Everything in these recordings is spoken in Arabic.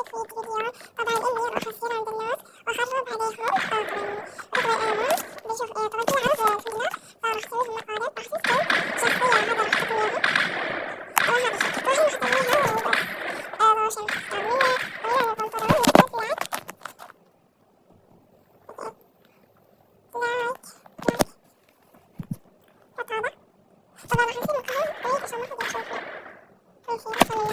فيديو طبعا إني راح أصير عند الناس وأخرب عليهم باطلا. وتبغى أنا بشوف طبعا كل عرض الحمد لله فراح أسوي لهم مقالب راح تكون شخصية هذا راح تكون ياها وهذا الشكل كل شيء راح أسويها وبس. وش الخطامية ولا البنطلون والكوفيات لايك حط هذا. طبعا راح نسوي مقال بعيد عشان ما حد يشوفنا. أول شي راح أسوي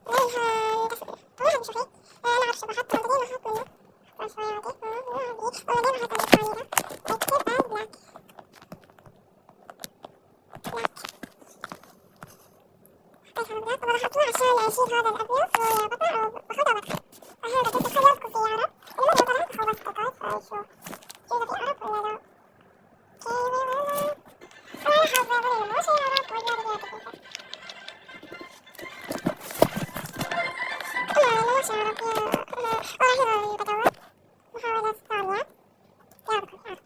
ريحان كسر طبعا هذا شوفي أنا أعرف شبه حتى بعدين أحط منه أحط شوية هذه وبعدين أحط الثانية كتير بعد بلاك حطيت هذا بلاك. طبعا أحطه عشان أشيل هذا الأبيض وبطلع وباخدها وبطلع. فهذا كنت تخيلتكم في عرب لما طلعت خلصت التقاط فشوف كيف في عرب ولا لا كيف ولا أنا حافظة ولا مو شي عرب ولا رياضة كيف أنا مو شي عرب والله هذا بدور محاولة ثانية يا بكم عرب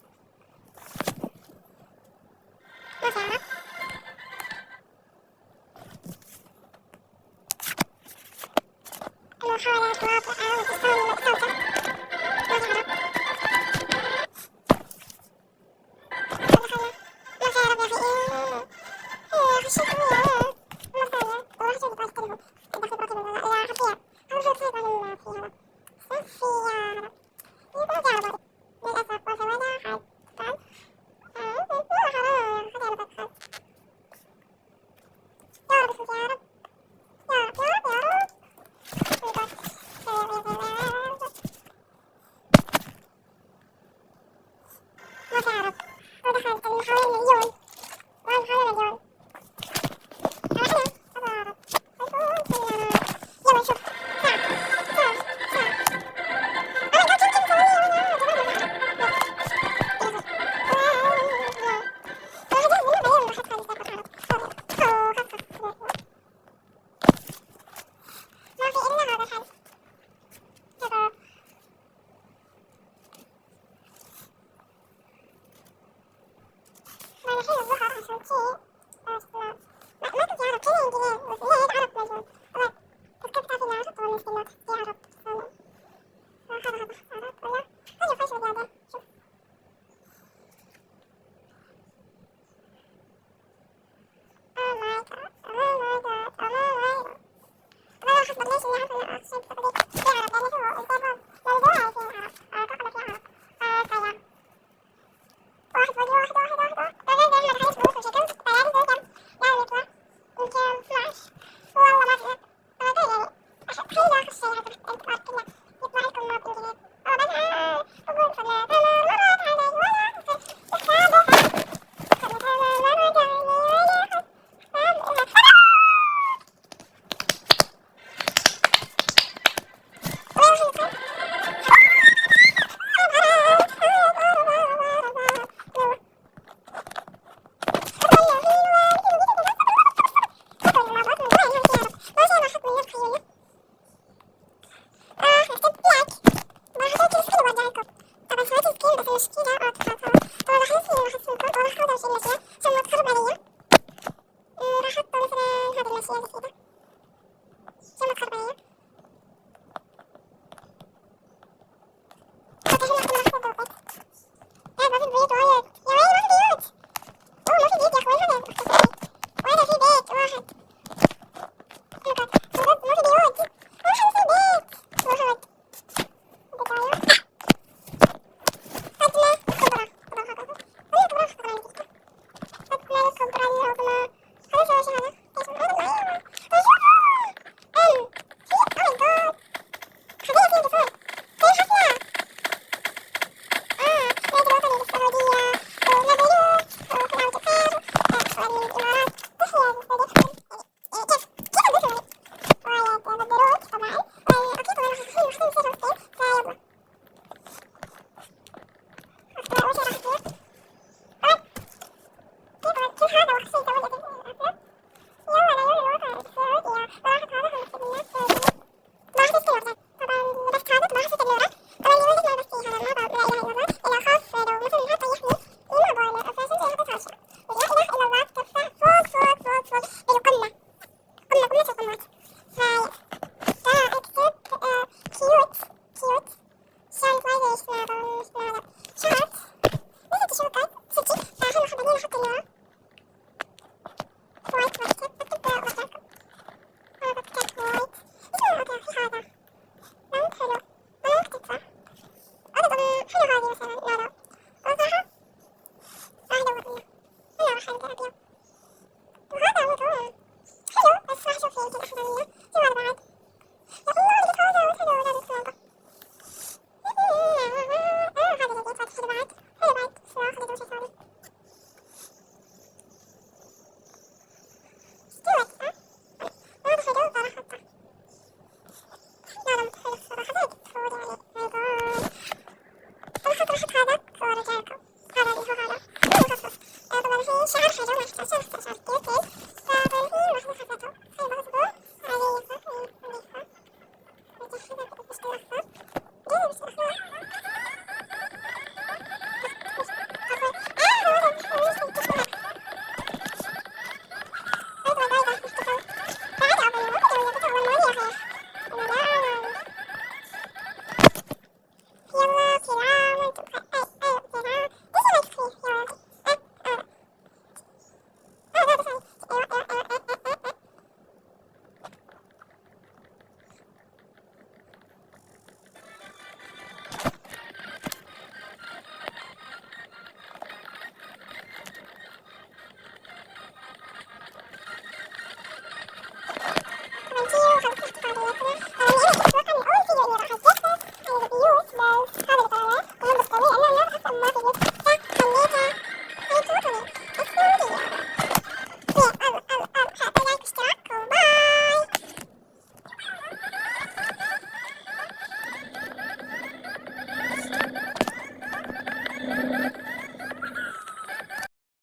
ما في عرب. محاولة واضحة وتستوجب ما في عرب. ما في عرب يا أخي يا أخي شي قوية مرة ثانية والله جد طلعت لهم إذا في باطل ولا لا يا حرفيا أنا خلصت من في هذا صفي يا رب يبقى في عرب للأسف ما في ولا حد طبعا خلاص خلينا بدخل يا رب اسمك يا رب يا رب يا رب يا رب ما في عرب ودخلت المحاولة مليون والمحاولة مليون أنا حلو أبغى عرب يلا نشوف ساعة ساعة ساعة أنا قاعد كم ثواني ما في إلا هذا الحل يلا ما الحين الظهر عشان شي بس ما كنت عرب كذا إنجليز بس ليه عرب مجنون والله فكرت تعرف إني أحط والله مسكينات دي عرب ثانية هذا عرب ولا هذا فايش زيادة شوف oh my god oh my god oh my god أنا أحس ليش إني أعرف إني أحسن بتقولي في عرب يعني هو الكتاب لأن دول في عرب كوكب في عرب طيب واحد فوق واحد واحد واحد بعدين زي ما دخلت فلوس وشي كم طياري زي كم لا يطلع يمكن 12 والله ما في بعدين يعني تخيلوا آخر شي هذا الانتقاد كله يطلع لكم موب إنجليز بس أقول فلا لا لا لا